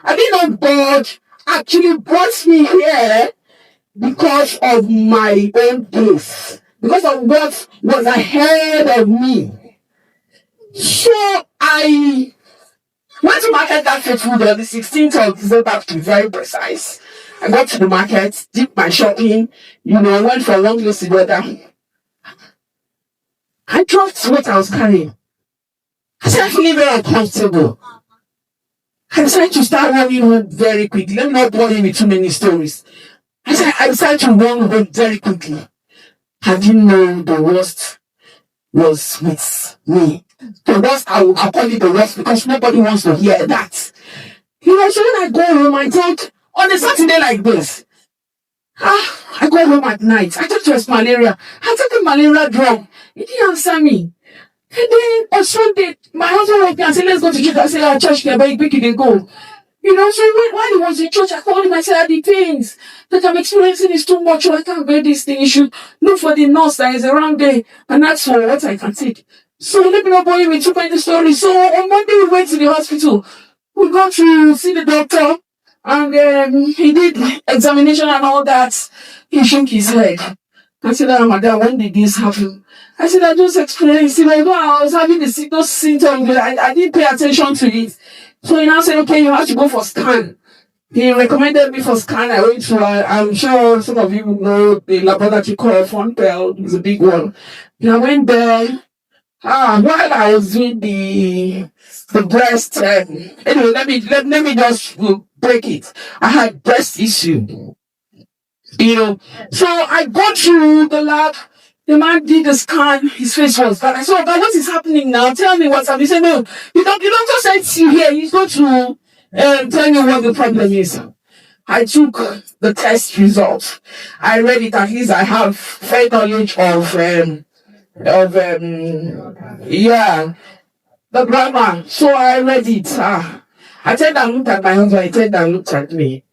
I didn't know God actually brought me here because of my own grace, because of what was ahead of me. So I went to market that fateful day on the 16th of December, to be very precise. I got to the market, did my shopping, went for a long list together. I dropped what I was carrying. I started feeling very uncomfortable. I decided to start running home very quickly. Let me not bore you with too many stories. I decided to run home very quickly. I didn't know the worst was with me. The worst, I'll call it the worst because nobody wants to hear that. So when I go home, I thought, on a Saturday like this, I go home at night. I thought it was malaria. I took a malaria drug. He didn't answer me. And then on Sunday, my husband woke me and said, let's go to church. I said, church, can I make it go? So while he was in church, I called him. I said, the things that I'm experiencing is too much. I can't bear this thing. You should look for the nurse that is around there and ask for what I can take. So let me not bore you with too many stories. So on Monday, we went to the hospital. We got to see the doctor. And he did examination and all that. He shook his head. I said, madam, when did this happen? I said, I just experienced it. I was having those symptoms, but I didn't pay attention to it. So he now said, okay, you have to go for scan. He recommended me for scan. I went to, I'm sure some of you know the laboratory called Fonpel. It's a big one. And I went there. While I was doing the breast, anyway, let me just break it. I had breast issue. So I got through the lab. The man did the scan. His face was bad. I said, but what is happening now? Tell me what's happening. He said, no, the doctor sent you here. He's going to tell you what the problem is. I took the test results. I read it. At least I have fair knowledge of the grammar. So I read it. I turned and looked at my husband. He turned and looked at me.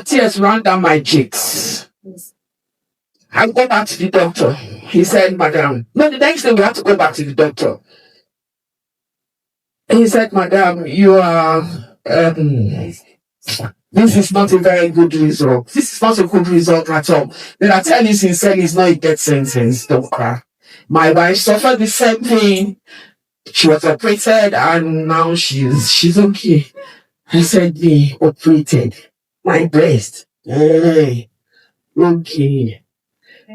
Tears ran down my cheeks. I go back to the doctor. He said, madam, no, the next day we have to go back to the doctor. He said, madam, you are, this is not a very good result. This is not a good result at all. Then I tell you sincerely, it's not a death sentence. Don't cry. My wife suffered the same thing. She was operated and now she's okay. I said, they operated my breast. Hey, okay.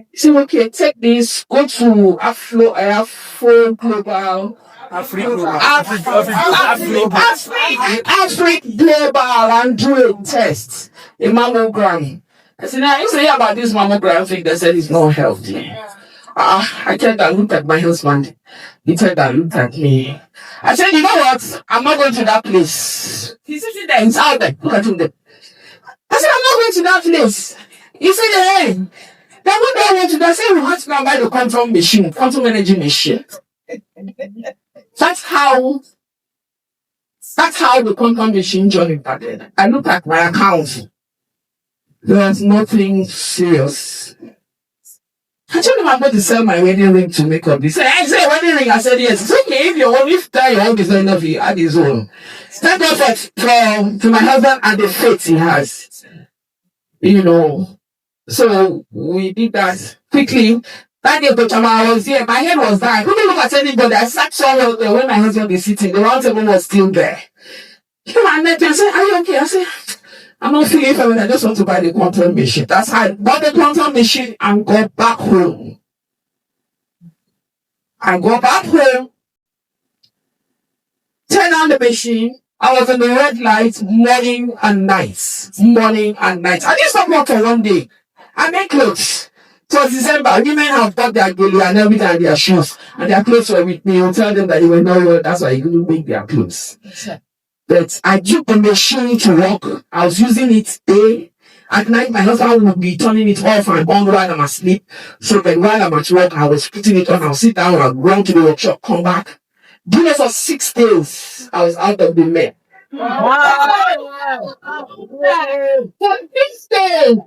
He said, okay, take this, go to Afro Global. Afric Global and do a test, a mammogram. I said, now you say about this mammogram thing, they said it's not healthy. I turned and looked at my husband. He turned and looked at me. I said, you know what? I'm not going to that place. He's sitting there, he's out there. Look at him there. I said, I'm not going to that place. He said, hey, then what do I want to do? I said, we want to now buy the quantum energy machine. That's how the quantum machine journey started. I looked at my account. There was nothing serious. I told him I'm going to sell my wedding ring to make up this. I said, wedding ring? I said, yes. It's okay if your own is not enough, you add his own. Thank God to my husband and the faith he has. So we did that quickly. That day, I was there. My head was down. I couldn't look at anybody. I sat somewhere there when my husband was sitting. The round table was still there. I met him. I said, are you okay? I said, I'm not feeling fine. I just want to buy the quantum machine. That's how I bought the quantum machine and got back home. I got back home, turned on the machine. I was in the red light morning and night. I didn't stop work for one day. I made clothes. It was December. Women have bought their gilly and everything and their shoes. And their clothes were with me. I'll tell them that they were not well. That's why you couldn't make their clothes. But I took the machine to work. I was using it day. At night, my husband would be turning it off and on while I'm asleep. So then while I'm at work, I was putting it on. I'll sit down, I'll run to the workshop, come back. During for 6 days, I was out of the men. Wow. For 6 days.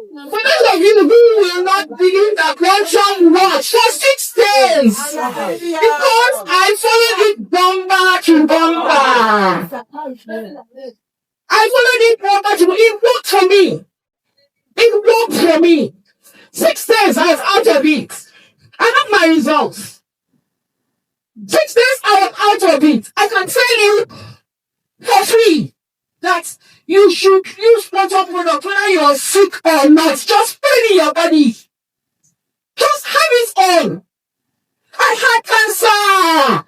For those of you who will not believe that quantum works for 6 days, because I followed it bomber to bomber. I followed it bomber to bomber. It worked for me. It worked for me. 6 days I was out of it. I have my results. 6 days I was out of it. I can tell you for free that you should use quantum product whether you're sick or not. Just put it in your body. Just have it on. I had cancer.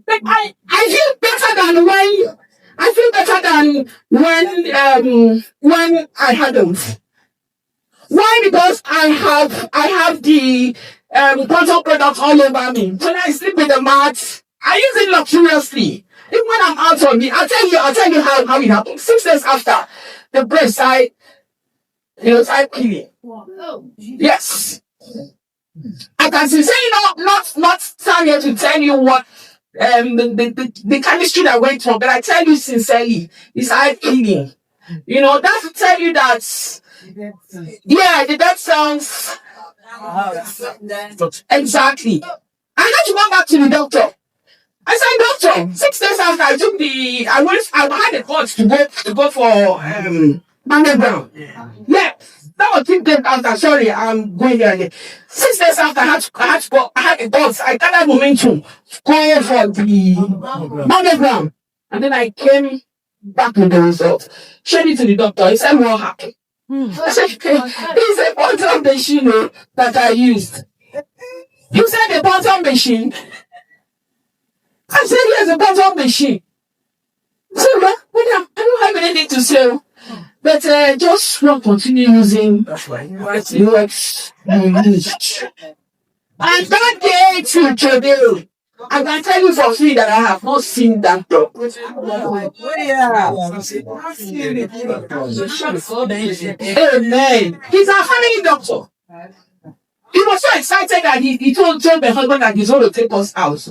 But I feel better than when I hadn't. Why? Because I have the quantum product all over me. When I sleep with the mat, I use it luxuriously. Even when I'm out on me, I'll tell you how it happened. 6 days after the breast, I healing. Yes. I can sincerely not stand here to tell you what the chemistry that went on, but I tell you sincerely, it's eye healing. That's to tell you that that sounds exactly. I had to go back to the doctor. I said, doctor, 6 days after I took I had a call to go for mammogram. Yeah. That was 6 days after. Sorry, I'm going there again. 6 days after, I had a bus. I gathered momentum to go for the mammogram. And then I came back with the result. Showed it to the doctor. He said, "We're happy." I said, "It's a quantum machine that I used." You said a quantum machine? I said, "Yes, a quantum machine." So, I don't have anything to say. But just not continue using UX. And that day to today, I can tell you for free that I have not seen that doctor. Amen. He's a family doctor. He was so excited that he told my husband that he's going to take us out.